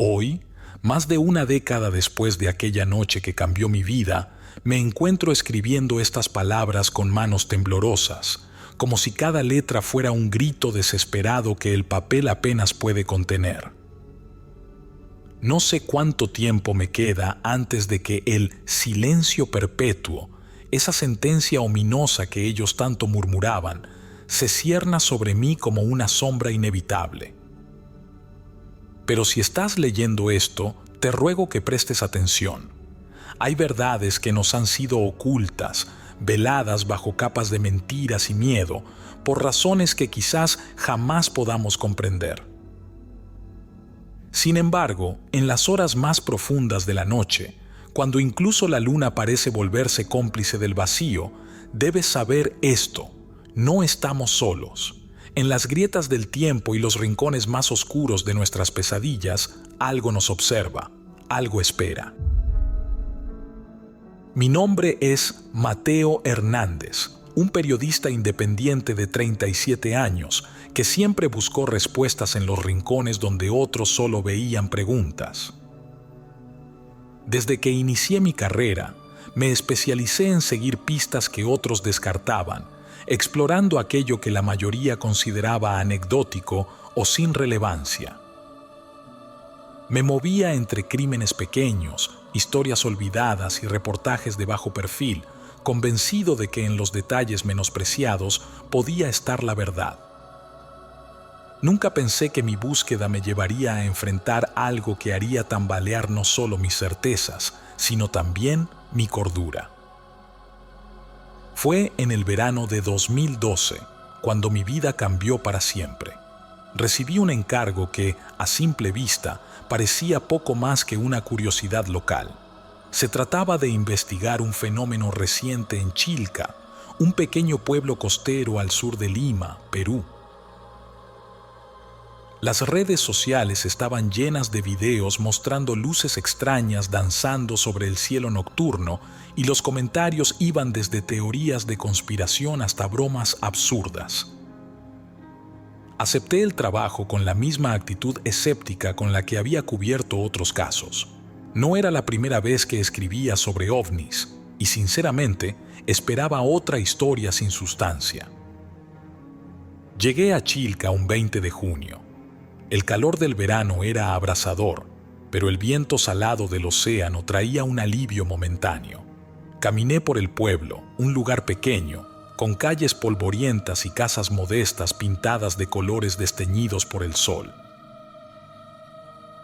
Hoy, más de una década después de aquella noche que cambió mi vida, me encuentro escribiendo estas palabras con manos temblorosas, como si cada letra fuera un grito desesperado que el papel apenas puede contener. No sé cuánto tiempo me queda antes de que el silencio perpetuo, esa sentencia ominosa que ellos tanto murmuraban, se cierna sobre mí como una sombra inevitable. Pero si estás leyendo esto, te ruego que prestes atención. Hay verdades que nos han sido ocultas, veladas bajo capas de mentiras y miedo, por razones que quizás jamás podamos comprender. Sin embargo, en las horas más profundas de la noche, cuando incluso la luna parece volverse cómplice del vacío, debes saber esto: no estamos solos. En las grietas del tiempo y los rincones más oscuros de nuestras pesadillas, algo nos observa, algo espera. Mi nombre es Mateo Hernández, un periodista independiente de 37 años que siempre buscó respuestas en los rincones donde otros solo veían preguntas. Desde que inicié mi carrera, me especialicé en seguir pistas que otros descartaban, explorando aquello que la mayoría consideraba anecdótico o sin relevancia. Me movía entre crímenes pequeños, historias olvidadas y reportajes de bajo perfil, convencido de que en los detalles menospreciados podía estar la verdad. Nunca pensé que mi búsqueda me llevaría a enfrentar algo que haría tambalear no solo mis certezas, sino también mi cordura. Fue en el verano de 2012 cuando mi vida cambió para siempre. Recibí un encargo que, a simple vista, parecía poco más que una curiosidad local. Se trataba de investigar un fenómeno reciente en Chilca, un pequeño pueblo costero al sur de Lima, Perú. Las redes sociales estaban llenas de videos mostrando luces extrañas danzando sobre el cielo nocturno, y los comentarios iban desde teorías de conspiración hasta bromas absurdas. Acepté el trabajo con la misma actitud escéptica con la que había cubierto otros casos. No era la primera vez que escribía sobre ovnis, y sinceramente esperaba otra historia sin sustancia. Llegué a Chilca un 20 de junio. El calor del verano era abrasador, pero el viento salado del océano traía un alivio momentáneo. Caminé por el pueblo, un lugar pequeño, con calles polvorientas y casas modestas pintadas de colores desteñidos por el sol.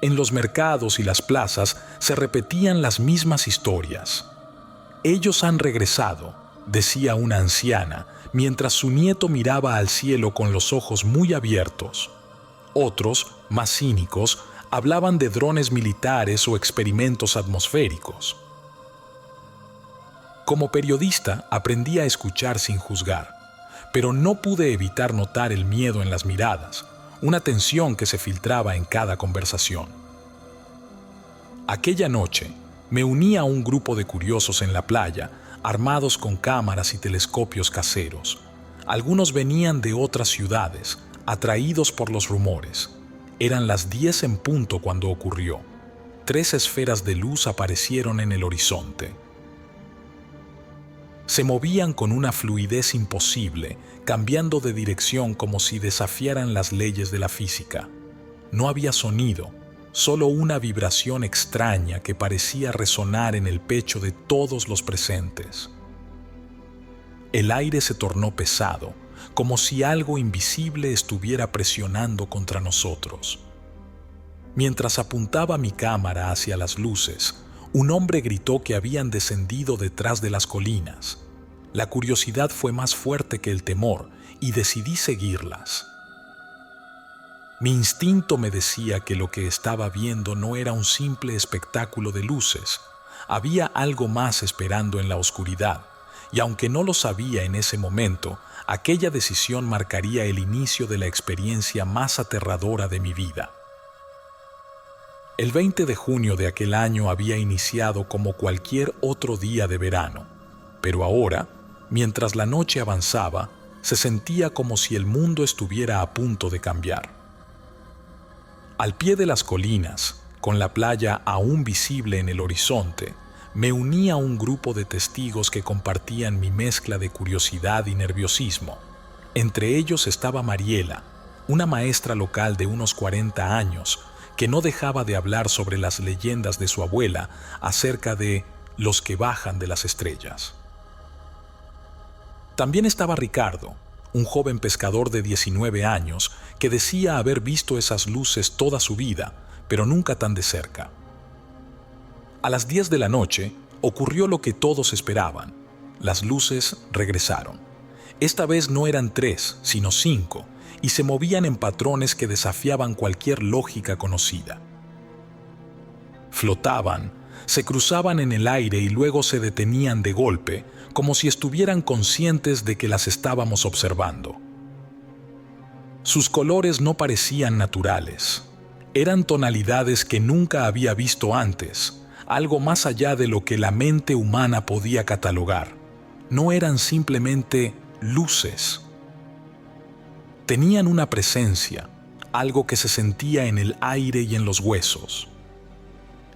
En los mercados y las plazas se repetían las mismas historias. «Ellos han regresado», decía una anciana, mientras su nieto miraba al cielo con los ojos muy abiertos. Otros, más cínicos, hablaban de drones militares o experimentos atmosféricos. Como periodista, aprendí a escuchar sin juzgar, pero no pude evitar notar el miedo en las miradas, una tensión que se filtraba en cada conversación. Aquella noche, me uní a un grupo de curiosos en la playa, armados con cámaras y telescopios caseros. Algunos venían de otras ciudades, atraídos por los rumores. Eran las 10 en punto cuando ocurrió. 3 esferas de luz aparecieron en el horizonte. Se movían con una fluidez imposible, cambiando de dirección como si desafiaran las leyes de la física. No había sonido, solo una vibración extraña que parecía resonar en el pecho de todos los presentes. El aire se tornó pesado, como si algo invisible estuviera presionando contra nosotros. Mientras apuntaba mi cámara hacia las luces, un hombre gritó que habían descendido detrás de las colinas. La curiosidad fue más fuerte que el temor y decidí seguirlas. Mi instinto me decía que lo que estaba viendo no era un simple espectáculo de luces. Había algo más esperando en la oscuridad, y aunque no lo sabía en ese momento, aquella decisión marcaría el inicio de la experiencia más aterradora de mi vida. El 20 de junio de aquel año había iniciado como cualquier otro día de verano, pero ahora, mientras la noche avanzaba, se sentía como si el mundo estuviera a punto de cambiar. Al pie de las colinas, Con la playa aún visible en el horizonte, me uní a un grupo de testigos que compartían mi mezcla de curiosidad y nerviosismo. Entre ellos estaba Mariela, una maestra local de unos 40 años, que no dejaba de hablar sobre las leyendas de su abuela acerca de los que bajan de las estrellas. También estaba Ricardo, un joven pescador de 19 años que decía haber visto esas luces toda su vida, pero nunca tan de cerca. A las 10 de la noche ocurrió lo que todos esperaban. Las luces regresaron. Esta vez no eran 3, sino 5, y se movían en patrones que desafiaban cualquier lógica conocida. Flotaban, se cruzaban en el aire y luego se detenían de golpe, como si estuvieran conscientes de que las estábamos observando. Sus colores no parecían naturales. Eran tonalidades que nunca había visto antes, algo más allá de lo que la mente humana podía catalogar. No eran simplemente luces. Tenían una presencia, algo que se sentía en el aire y en los huesos.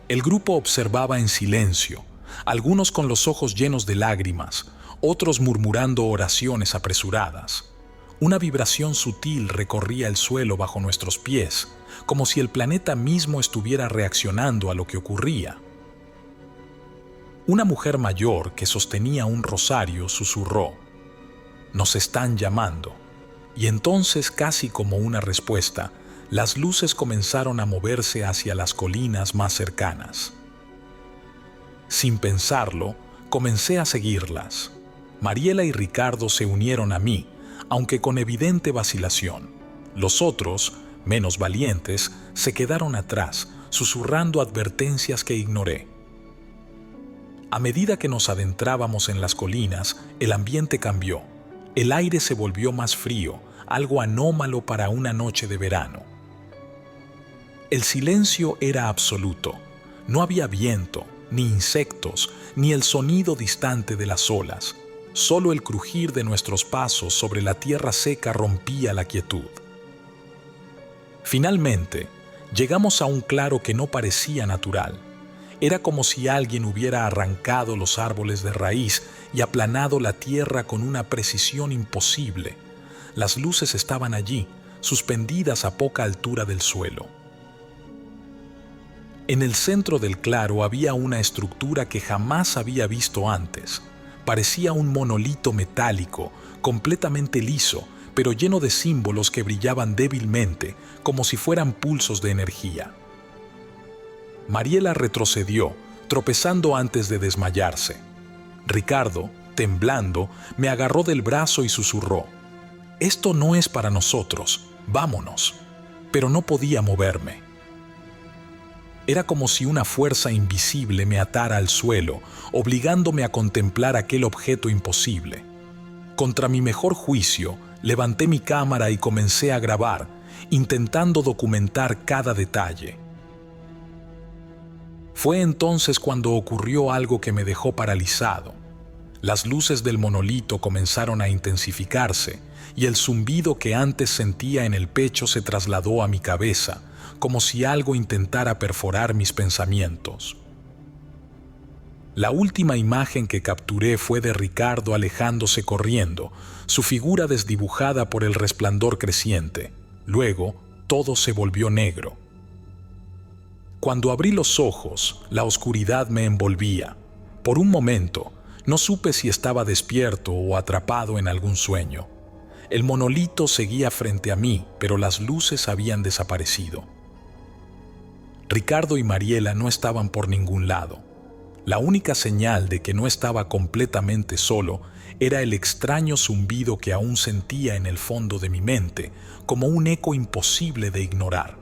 El grupo observaba en silencio, algunos con los ojos llenos de lágrimas, otros murmurando oraciones apresuradas. Una vibración sutil recorría el suelo bajo nuestros pies, como si el planeta mismo estuviera reaccionando a lo que ocurría. Una mujer mayor que sostenía un rosario susurró: «Nos están llamando». Y entonces, casi como una respuesta, las luces comenzaron a moverse hacia las colinas más cercanas. Sin pensarlo, comencé a seguirlas. Mariela y Ricardo se unieron a mí, aunque con evidente vacilación. Los otros, menos valientes, se quedaron atrás, susurrando advertencias que ignoré. A medida que nos adentrábamos en las colinas, el ambiente cambió. El aire se volvió más frío, algo anómalo para una noche de verano. El silencio era absoluto. No había viento, ni insectos, ni el sonido distante de las olas. Solo el crujir de nuestros pasos sobre la tierra seca rompía la quietud. Finalmente, llegamos a un claro que no parecía natural. Era como si alguien hubiera arrancado los árboles de raíz y aplanado la tierra con una precisión imposible. Las luces estaban allí, suspendidas a poca altura del suelo. En el centro del claro había una estructura que jamás había visto antes. Parecía un monolito metálico, completamente liso, pero lleno de símbolos que brillaban débilmente, como si fueran pulsos de energía. Mariela retrocedió, tropezando antes de desmayarse. Ricardo, temblando, me agarró del brazo y susurró: «Esto no es para nosotros, vámonos». Pero no podía moverme. Era como si una fuerza invisible me atara al suelo, obligándome a contemplar aquel objeto imposible. Contra mi mejor juicio, levanté mi cámara y comencé a grabar, intentando documentar cada detalle. Fue entonces cuando ocurrió algo que me dejó paralizado. Las luces del monolito comenzaron a intensificarse y el zumbido que antes sentía en el pecho se trasladó a mi cabeza, como si algo intentara perforar mis pensamientos. La última imagen que capturé fue de Ricardo alejándose corriendo, su figura desdibujada por el resplandor creciente. Luego, todo se volvió negro. Cuando abrí los ojos, la oscuridad me envolvía. Por un momento, no supe si estaba despierto o atrapado en algún sueño. El monolito seguía frente a mí, pero las luces habían desaparecido. Ricardo y Mariela no estaban por ningún lado. La única señal de que no estaba completamente solo era el extraño zumbido que aún sentía en el fondo de mi mente, como un eco imposible de ignorar.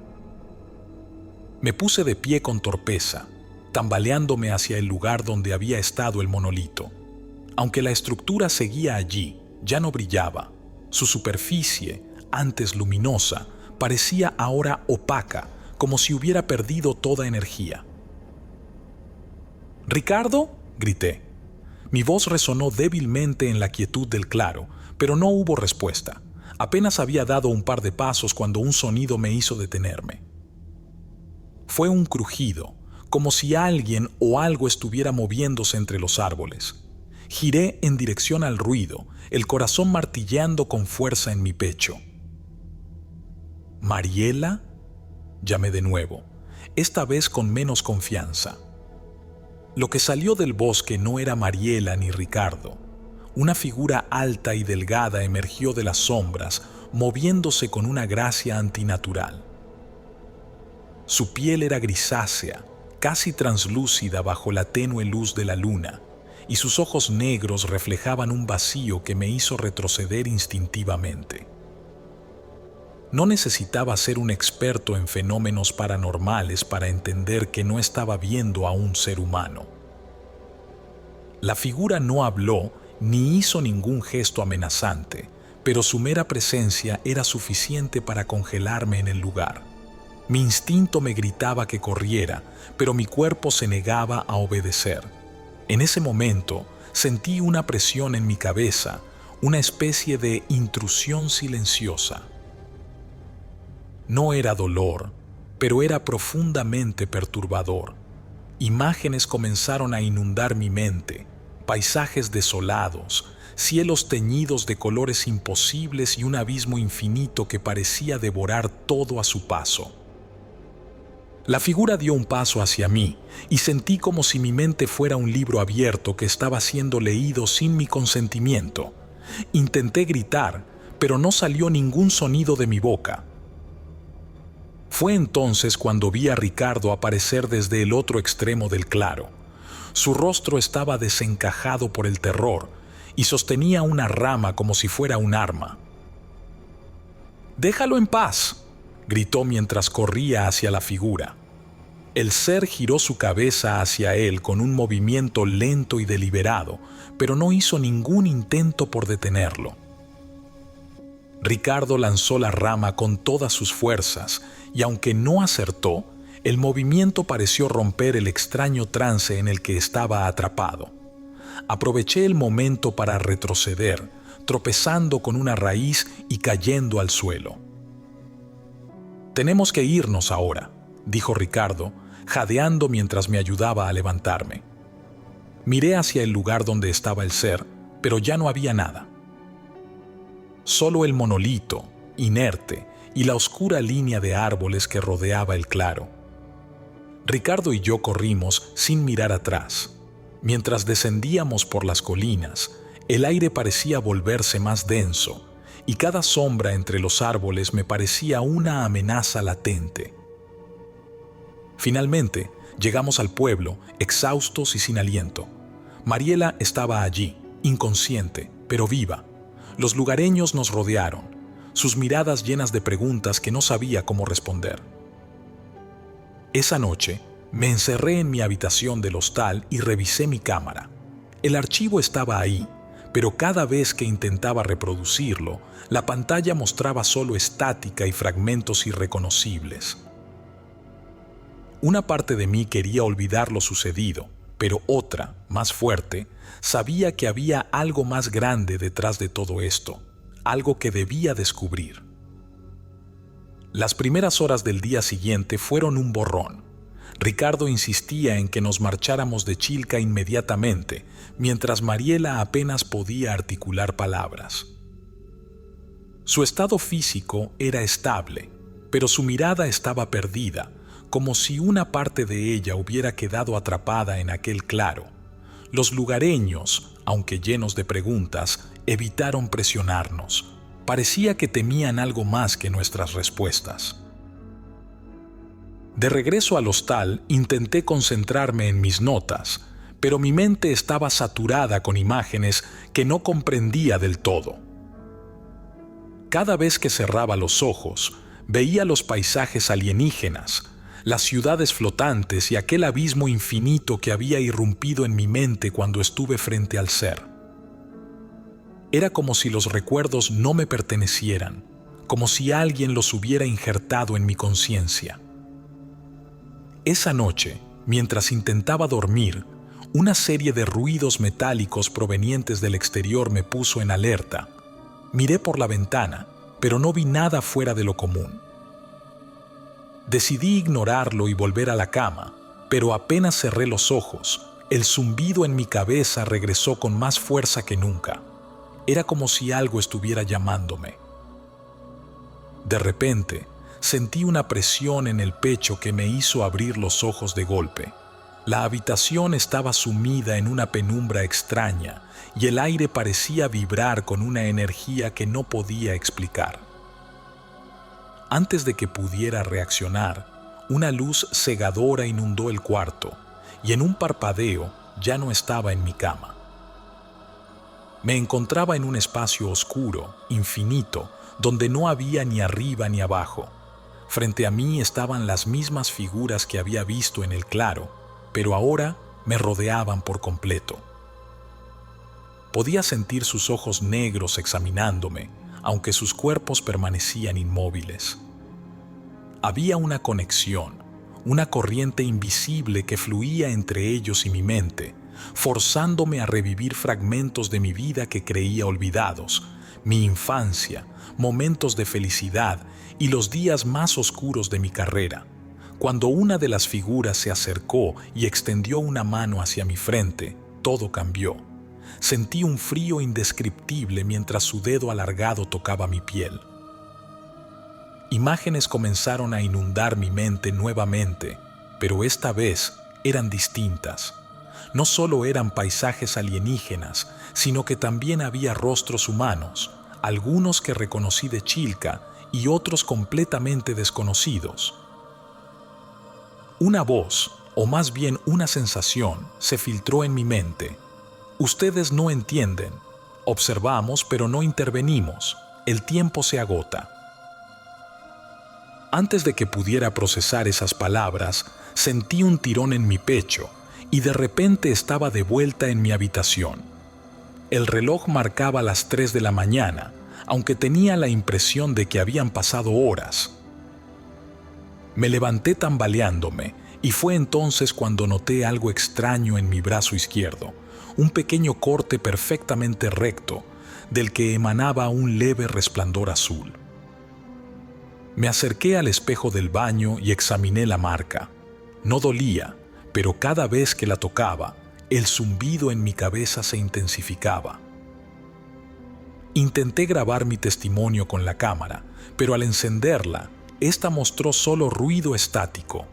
Me puse de pie con torpeza, tambaleándome hacia el lugar donde había estado el monolito. Aunque la estructura seguía allí, ya no brillaba. Su superficie, antes luminosa, parecía ahora opaca, como si hubiera perdido toda energía. «¿Ricardo?», grité. Mi voz resonó débilmente en la quietud del claro, pero no hubo respuesta. Apenas había dado un par de pasos cuando un sonido me hizo detenerme. Fue un crujido, como si alguien o algo estuviera moviéndose entre los árboles. Giré en dirección al ruido, el corazón martilleando con fuerza en mi pecho. ¿Mariela?, llamé de nuevo, esta vez con menos confianza. Lo que salió del bosque no era Mariela ni Ricardo. Una figura alta y delgada emergió de las sombras, moviéndose con una gracia antinatural. Su piel era grisácea, casi translúcida bajo la tenue luz de la luna, y sus ojos negros reflejaban un vacío que me hizo retroceder instintivamente. No necesitaba ser un experto en fenómenos paranormales para entender que no estaba viendo a un ser humano. La figura no habló ni hizo ningún gesto amenazante, pero su mera presencia era suficiente para congelarme en el lugar. Mi instinto me gritaba que corriera, pero mi cuerpo se negaba a obedecer. En ese momento sentí una presión en mi cabeza, una especie de intrusión silenciosa. No era dolor, pero era profundamente perturbador. Imágenes comenzaron a inundar mi mente, paisajes desolados, cielos teñidos de colores imposibles y un abismo infinito que parecía devorar todo a su paso. La figura dio un paso hacia mí y sentí como si mi mente fuera un libro abierto que estaba siendo leído sin mi consentimiento. Intenté gritar, pero no salió ningún sonido de mi boca. Fue entonces cuando vi a Ricardo aparecer desde el otro extremo del claro. Su rostro estaba desencajado por el terror y sostenía una rama como si fuera un arma. «¡Déjalo en paz!», gritó mientras corría hacia la figura. El ser giró su cabeza hacia él con un movimiento lento y deliberado, pero no hizo ningún intento por detenerlo. Ricardo lanzó la rama con todas sus fuerzas y aunque no acertó, el movimiento pareció romper el extraño trance en el que estaba atrapado. Aproveché el momento para retroceder, tropezando con una raíz y cayendo al suelo. «Tenemos que irnos ahora», dijo Ricardo, jadeando mientras me ayudaba a levantarme. Miré hacia el lugar donde estaba el ser, pero ya no había nada. Solo el monolito, inerte, y la oscura línea de árboles que rodeaba el claro. Ricardo y yo corrimos sin mirar atrás. Mientras descendíamos por las colinas, el aire parecía volverse más denso, y cada sombra entre los árboles me parecía una amenaza latente. Finalmente, llegamos al pueblo, exhaustos y sin aliento. Mariela estaba allí, inconsciente, pero viva. Los lugareños nos rodearon, sus miradas llenas de preguntas que no sabía cómo responder. Esa noche, me encerré en mi habitación del hostal y revisé mi cámara. El archivo estaba ahí, pero cada vez que intentaba reproducirlo, la pantalla mostraba solo estática y fragmentos irreconocibles. Una parte de mí quería olvidar lo sucedido, pero otra, más fuerte, sabía que había algo más grande detrás de todo esto, algo que debía descubrir. Las primeras horas del día siguiente fueron un borrón. Ricardo insistía en que nos marcháramos de Chilca inmediatamente, mientras Mariela apenas podía articular palabras. Su estado físico era estable, pero su mirada estaba perdida, como si una parte de ella hubiera quedado atrapada en aquel claro. Los lugareños, aunque llenos de preguntas, evitaron presionarnos. Parecía que temían algo más que nuestras respuestas. De regreso al hostal, intenté concentrarme en mis notas, pero mi mente estaba saturada con imágenes que no comprendía del todo. Cada vez que cerraba los ojos, veía los paisajes alienígenas, las ciudades flotantes y aquel abismo infinito que había irrumpido en mi mente cuando estuve frente al ser. Era como si los recuerdos no me pertenecieran, como si alguien los hubiera injertado en mi conciencia. Esa noche, mientras intentaba dormir, una serie de ruidos metálicos provenientes del exterior me puso en alerta. Miré por la ventana, pero no vi nada fuera de lo común. Decidí ignorarlo y volver a la cama, pero apenas cerré los ojos, el zumbido en mi cabeza regresó con más fuerza que nunca. Era como si algo estuviera llamándome. De repente, sentí una presión en el pecho que me hizo abrir los ojos de golpe. La habitación estaba sumida en una penumbra extraña y el aire parecía vibrar con una energía que no podía explicar. Antes de que pudiera reaccionar, una luz cegadora inundó el cuarto y en un parpadeo ya no estaba en mi cama. Me encontraba en un espacio oscuro, infinito, donde no había ni arriba ni abajo. Frente a mí estaban las mismas figuras que había visto en el claro, pero ahora me rodeaban por completo. Podía sentir sus ojos negros examinándome, aunque sus cuerpos permanecían inmóviles. Había una conexión, una corriente invisible que fluía entre ellos y mi mente, forzándome a revivir fragmentos de mi vida que creía olvidados, mi infancia, momentos de felicidad y los días más oscuros de mi carrera. Cuando una de las figuras se acercó y extendió una mano hacia mi frente, todo cambió. Sentí un frío indescriptible mientras su dedo alargado tocaba mi piel. Imágenes comenzaron a inundar mi mente nuevamente, pero esta vez eran distintas. No solo eran paisajes alienígenas, sino que también había rostros humanos, algunos que reconocí de Chilca y otros completamente desconocidos. Una voz, o más bien una sensación, se filtró en mi mente. Ustedes no entienden. Observamos, pero no intervenimos. El tiempo se agota. Antes de que pudiera procesar esas palabras, sentí un tirón en mi pecho y de repente estaba de vuelta en mi habitación. El reloj marcaba las 3 de la mañana, aunque tenía la impresión de que habían pasado horas. Me levanté tambaleándome y fue entonces cuando noté algo extraño en mi brazo izquierdo, un pequeño corte perfectamente recto, del que emanaba un leve resplandor azul. Me acerqué al espejo del baño y examiné la marca. No dolía, pero cada vez que la tocaba, el zumbido en mi cabeza se intensificaba. Intenté grabar mi testimonio con la cámara, pero al encenderla, esta mostró solo ruido estático.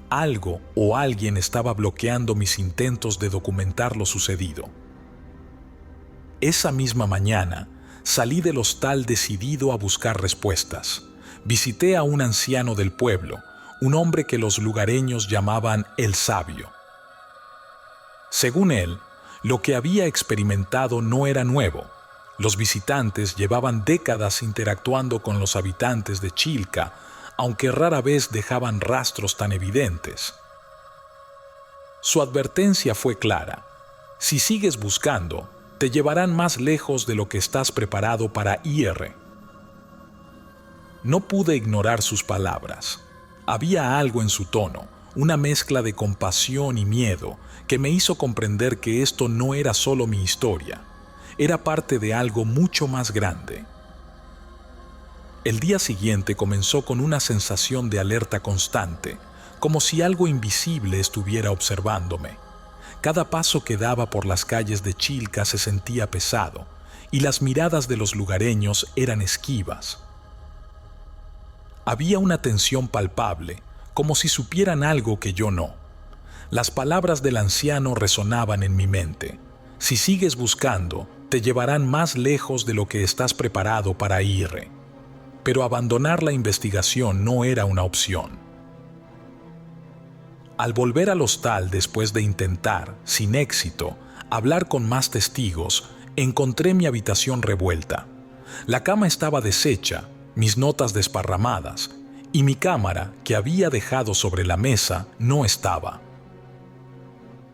Algo o alguien estaba bloqueando mis intentos de documentar lo sucedido. Esa misma mañana, salí del hostal decidido a buscar respuestas. Visité a un anciano del pueblo, un hombre que los lugareños llamaban el Sabio. Según él, lo que había experimentado no era nuevo. Los visitantes llevaban décadas interactuando con los habitantes de Chilca, aunque rara vez dejaban rastros tan evidentes. Su advertencia fue clara: si sigues buscando, te llevarán más lejos de lo que estás preparado para ir. No pude ignorar sus palabras. Había algo en su tono, una mezcla de compasión y miedo, que me hizo comprender que esto no era solo mi historia, era parte de algo mucho más grande. El día siguiente comenzó con una sensación de alerta constante, como si algo invisible estuviera observándome. Cada paso que daba por las calles de Chilca se sentía pesado, y las miradas de los lugareños eran esquivas. Había una tensión palpable, como si supieran algo que yo no. Las palabras del anciano resonaban en mi mente: si sigues buscando, te llevarán más lejos de lo que estás preparado para ir. Pero abandonar la investigación no era una opción. Al volver al hostal después de intentar, sin éxito, hablar con más testigos, encontré mi habitación revuelta. La cama estaba deshecha, mis notas desparramadas, y mi cámara, que había dejado sobre la mesa, no estaba.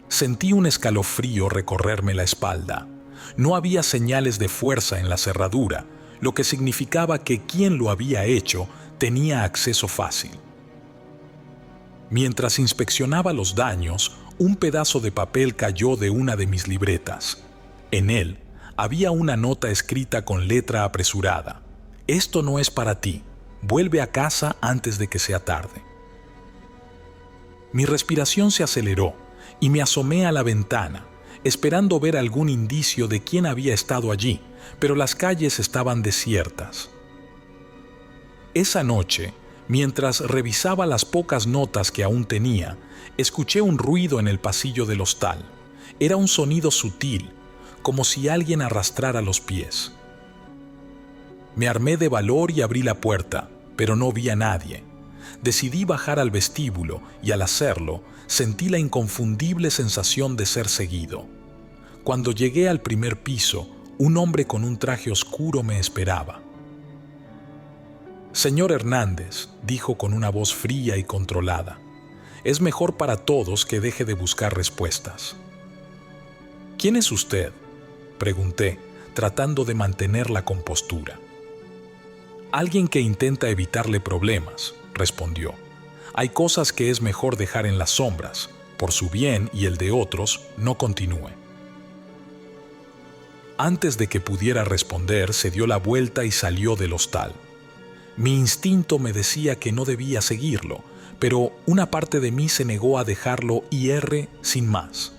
Sentí un escalofrío recorrerme la espalda. No había señales de fuerza en la cerradura, lo que significaba que quien lo había hecho tenía acceso fácil. Mientras inspeccionaba los daños, un pedazo de papel cayó de una de mis libretas. En él había una nota escrita con letra apresurada: esto no es para ti, vuelve a casa antes de que sea tarde. Mi respiración se aceleró y me asomé a la ventana, esperando ver algún indicio de quién había estado allí, pero las calles estaban desiertas. Esa noche, mientras revisaba las pocas notas que aún tenía, escuché un ruido en el pasillo del hostal. Era un sonido sutil, como si alguien arrastrara los pies. Me armé de valor y abrí la puerta, pero no vi a nadie. Decidí bajar al vestíbulo y al hacerlo, sentí la inconfundible sensación de ser seguido. Cuando llegué al primer piso, un hombre con un traje oscuro me esperaba. «Señor Hernández», dijo con una voz fría y controlada, «es mejor para todos que deje de buscar respuestas». «¿Quién es usted?», pregunté, tratando de mantener la compostura. «Alguien que intenta evitarle problemas», respondió. «Hay cosas que es mejor dejar en las sombras. Por su bien y el de otros, no continúe». Antes de que pudiera responder, se dio la vuelta y salió del hostal. Mi instinto me decía que no debía seguirlo, pero una parte de mí se negó a dejarlo ir sin más.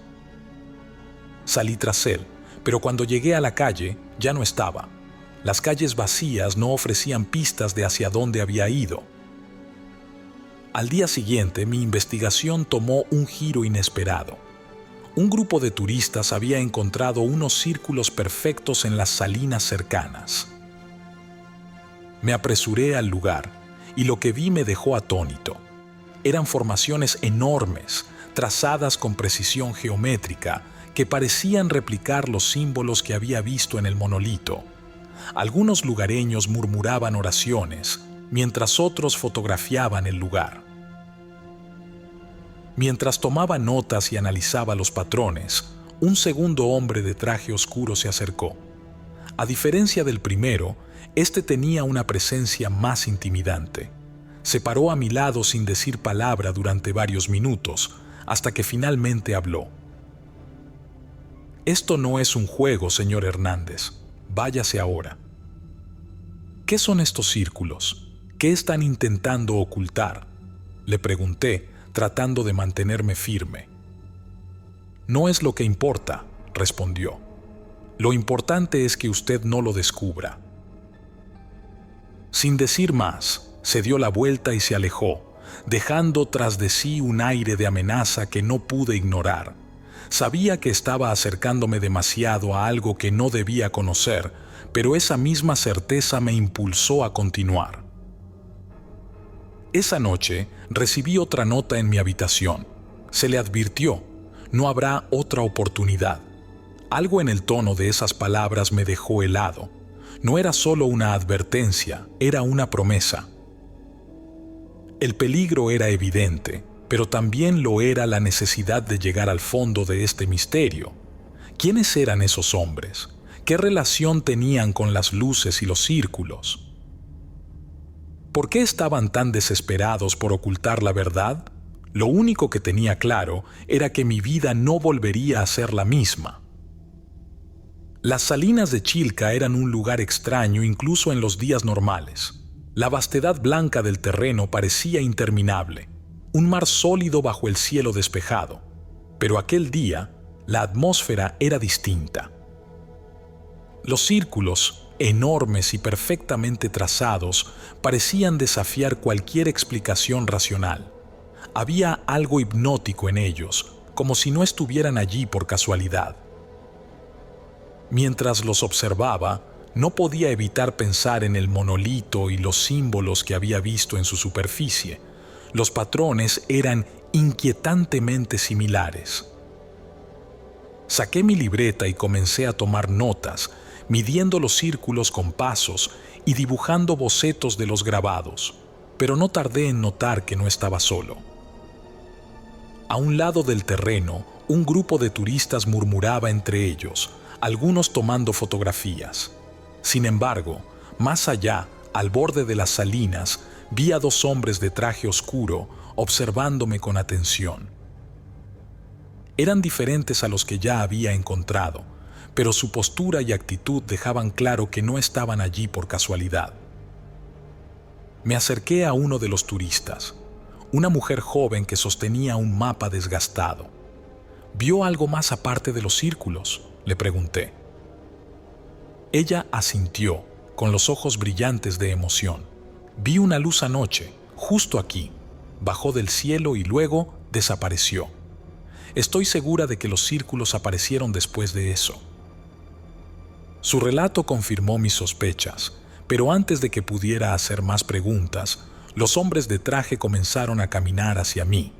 Salí tras él, pero cuando llegué a la calle, ya no estaba. Las calles vacías no ofrecían pistas de hacia dónde había ido. Al día siguiente, mi investigación tomó un giro inesperado. Un grupo de turistas había encontrado unos círculos perfectos en las salinas cercanas. Me apresuré al lugar y lo que vi me dejó atónito. Eran formaciones enormes, trazadas con precisión geométrica, que parecían replicar los símbolos que había visto en el monolito. Algunos lugareños murmuraban oraciones, mientras otros fotografiaban el lugar. Mientras tomaba notas y analizaba los patrones, un segundo hombre de traje oscuro se acercó. A diferencia del primero, este tenía una presencia más intimidante. Se paró a mi lado sin decir palabra durante varios minutos, hasta que finalmente habló. «Esto no es un juego, señor Hernández. Váyase ahora». «¿Qué son estos círculos? ¿Qué están intentando ocultar?», le pregunté, tratando de mantenerme firme. «No es lo que importa», respondió. «Lo importante es que usted no lo descubra». Sin decir más, se dio la vuelta y se alejó, dejando tras de sí un aire de amenaza que no pude ignorar. Sabía que estaba acercándome demasiado a algo que no debía conocer, pero esa misma certeza me impulsó a continuar. Esa noche recibí otra nota en mi habitación. Se le advirtió: «No habrá otra oportunidad». Algo en el tono de esas palabras me dejó helado. No era solo una advertencia, era una promesa. El peligro era evidente, pero también lo era la necesidad de llegar al fondo de este misterio. ¿Quiénes eran esos hombres? ¿Qué relación tenían con las luces y los círculos? ¿Por qué estaban tan desesperados por ocultar la verdad? Lo único que tenía claro era que mi vida no volvería a ser la misma. Las salinas de Chilca eran un lugar extraño incluso en los días normales. La vastedad blanca del terreno parecía interminable, un mar sólido bajo el cielo despejado. Pero aquel día, la atmósfera era distinta. Los círculos, enormes y perfectamente trazados, parecían desafiar cualquier explicación racional. Había algo hipnótico en ellos, como si no estuvieran allí por casualidad. Mientras los observaba, no podía evitar pensar en el monolito y los símbolos que había visto en su superficie. Los patrones eran inquietantemente similares. Saqué mi libreta y comencé a tomar notas, midiendo los círculos con pasos y dibujando bocetos de los grabados, pero no tardé en notar que no estaba solo. A un lado del terreno, un grupo de turistas murmuraba entre ellos, algunos tomando fotografías. Sin embargo, más allá, al borde de las salinas, vi a dos hombres de traje oscuro observándome con atención. Eran diferentes a los que ya había encontrado, pero su postura y actitud dejaban claro que no estaban allí por casualidad. Me acerqué a uno de los turistas, una mujer joven que sostenía un mapa desgastado. ¿Vio algo más aparte de los círculos?, le pregunté. Ella asintió, con los ojos brillantes de emoción. Vi una luz anoche, justo aquí. Bajó del cielo y luego desapareció. Estoy segura de que los círculos aparecieron después de eso. Su relato confirmó mis sospechas, pero antes de que pudiera hacer más preguntas, los hombres de traje comenzaron a caminar hacia mí.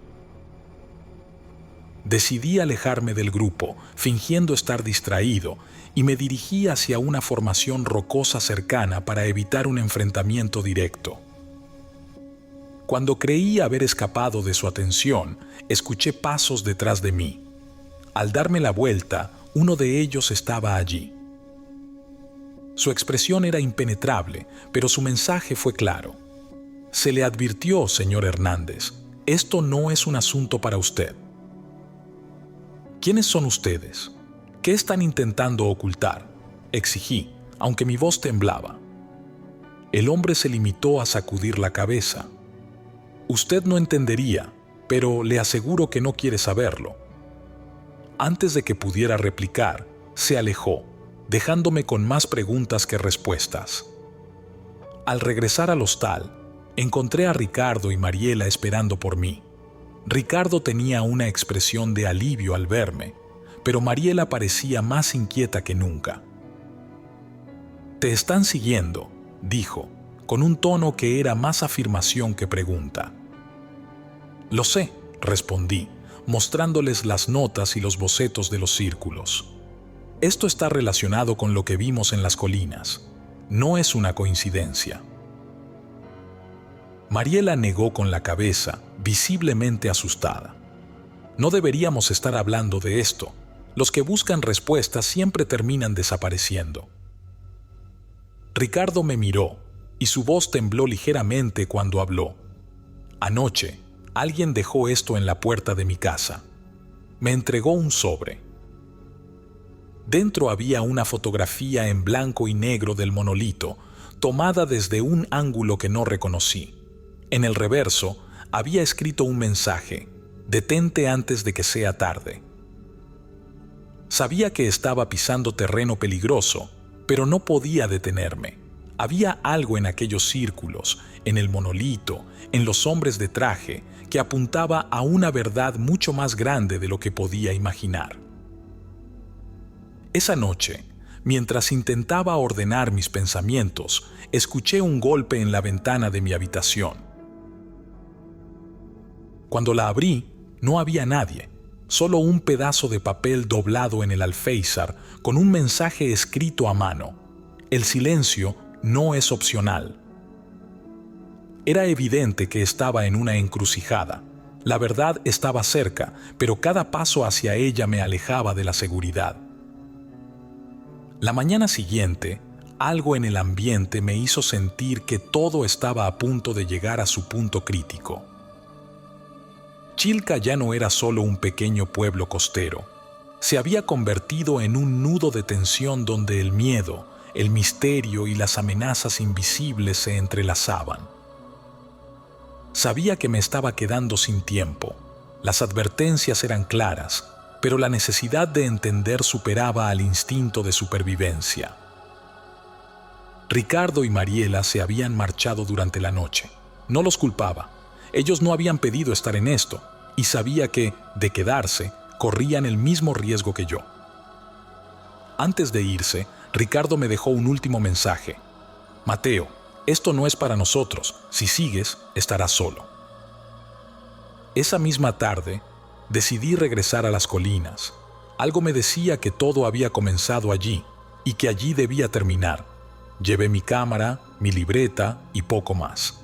Decidí alejarme del grupo, fingiendo estar distraído, y me dirigí hacia una formación rocosa cercana para evitar un enfrentamiento directo. Cuando creí haber escapado de su atención, escuché pasos detrás de mí. Al darme la vuelta, uno de ellos estaba allí. Su expresión era impenetrable, pero su mensaje fue claro. Se le advirtió, señor Hernández, esto no es un asunto para usted. ¿Quiénes son ustedes? ¿Qué están intentando ocultar?, exigí, aunque mi voz temblaba. El hombre se limitó a sacudir la cabeza. Usted no entendería, pero le aseguro que no quiere saberlo. Antes de que pudiera replicar, se alejó, dejándome con más preguntas que respuestas. Al regresar al hostal, encontré a Ricardo y Mariela esperando por mí. Ricardo tenía una expresión de alivio al verme, pero Mariela parecía más inquieta que nunca. «Te están siguiendo», dijo, con un tono que era más afirmación que pregunta. «Lo sé», respondí, mostrándoles las notas y los bocetos de los círculos. «Esto está relacionado con lo que vimos en las colinas. No es una coincidencia». Mariela negó con la cabeza, visiblemente asustada. «No deberíamos estar hablando de esto. Los que buscan respuestas siempre terminan desapareciendo». Ricardo me miró, y su voz tembló ligeramente cuando habló. «Anoche, alguien dejó esto en la puerta de mi casa. Me entregó un sobre. Dentro había una fotografía en blanco y negro del monolito, tomada desde un ángulo que no reconocí. En el reverso había escrito un mensaje: «Detente antes de que sea tarde». Sabía que estaba pisando terreno peligroso, pero no podía detenerme. Había algo en aquellos círculos, en el monolito, en los hombres de traje, que apuntaba a una verdad mucho más grande de lo que podía imaginar. Esa noche, mientras intentaba ordenar mis pensamientos, escuché un golpe en la ventana de mi habitación. Cuando la abrí, no había nadie, solo un pedazo de papel doblado en el alféizar con un mensaje escrito a mano: «El silencio no es opcional». Era evidente que estaba en una encrucijada. La verdad estaba cerca, pero cada paso hacia ella me alejaba de la seguridad. La mañana siguiente, algo en el ambiente me hizo sentir que todo estaba a punto de llegar a su punto crítico. Chilca ya no era solo un pequeño pueblo costero. Se había convertido en un nudo de tensión donde el miedo, el misterio y las amenazas invisibles se entrelazaban. Sabía que me estaba quedando sin tiempo. Las advertencias eran claras, pero la necesidad de entender superaba al instinto de supervivencia. Ricardo y Mariela se habían marchado durante la noche. No los culpaba. Ellos no habían pedido estar en esto, y sabía que, de quedarse, corrían el mismo riesgo que yo. Antes de irse, Ricardo me dejó un último mensaje: «Mateo, esto no es para nosotros. Si sigues, estarás solo». Esa misma tarde, decidí regresar a las colinas. Algo me decía que todo había comenzado allí, y que allí debía terminar. Llevé mi cámara, mi libreta y poco más.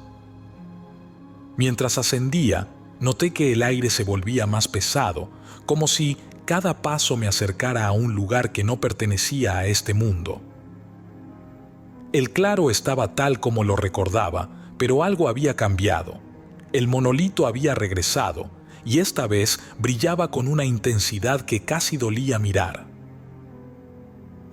Mientras ascendía, noté que el aire se volvía más pesado, como si cada paso me acercara a un lugar que no pertenecía a este mundo. El claro estaba tal como lo recordaba, pero algo había cambiado. El monolito había regresado, y esta vez brillaba con una intensidad que casi dolía mirar.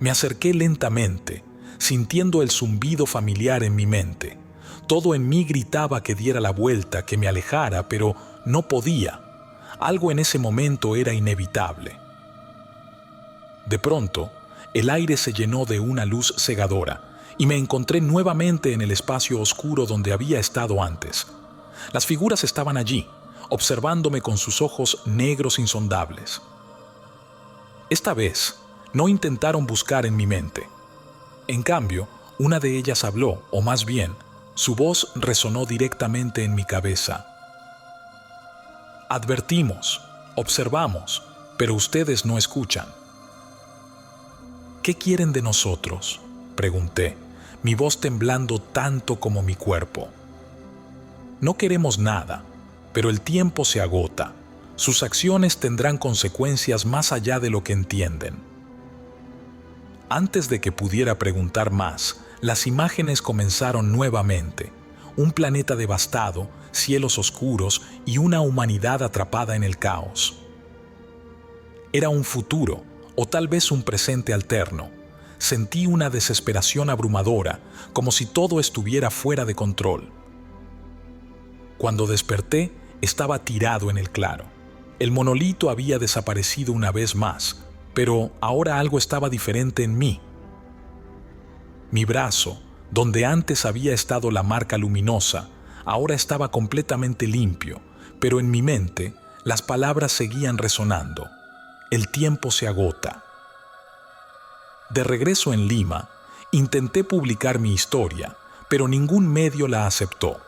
Me acerqué lentamente, sintiendo el zumbido familiar en mi mente. Todo en mí gritaba que diera la vuelta, que me alejara, pero no podía. Algo en ese momento era inevitable. De pronto, el aire se llenó de una luz cegadora y me encontré nuevamente en el espacio oscuro donde había estado antes. Las figuras estaban allí, observándome con sus ojos negros insondables. Esta vez, no intentaron buscar en mi mente. En cambio, una de ellas habló, o más bien, su voz resonó directamente en mi cabeza. Advertimos, observamos, pero ustedes no escuchan. ¿Qué quieren de nosotros?, pregunté, mi voz temblando tanto como mi cuerpo. No queremos nada, pero el tiempo se agota. Sus acciones tendrán consecuencias más allá de lo que entienden. Antes de que pudiera preguntar más, las imágenes comenzaron nuevamente. Un planeta devastado, cielos oscuros y una humanidad atrapada en el caos. Era un futuro, o tal vez un presente alterno. Sentí una desesperación abrumadora, como si todo estuviera fuera de control. Cuando desperté, estaba tirado en el claro. El monolito había desaparecido una vez más, pero ahora algo estaba diferente en mí. Mi brazo, donde antes había estado la marca luminosa, ahora estaba completamente limpio, pero en mi mente las palabras seguían resonando. El tiempo se agota. De regreso en Lima, intenté publicar mi historia, pero ningún medio la aceptó.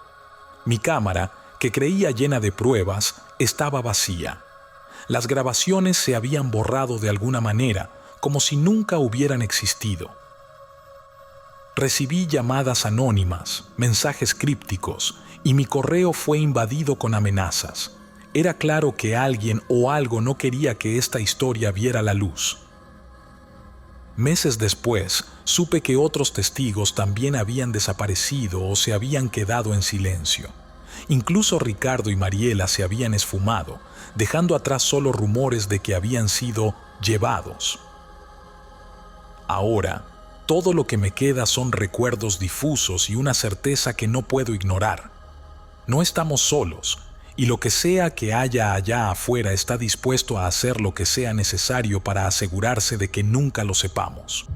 Mi cámara, que creía llena de pruebas, estaba vacía. Las grabaciones se habían borrado de alguna manera, como si nunca hubieran existido. Recibí llamadas anónimas, mensajes crípticos, y mi correo fue invadido con amenazas. Era claro que alguien o algo no quería que esta historia viera la luz. Meses después, supe que otros testigos también habían desaparecido o se habían quedado en silencio. Incluso Ricardo y Mariela se habían esfumado, dejando atrás solo rumores de que habían sido llevados. Ahora, todo lo que me queda son recuerdos difusos y una certeza que no puedo ignorar. No estamos solos, y lo que sea que haya allá afuera está dispuesto a hacer lo que sea necesario para asegurarse de que nunca lo sepamos.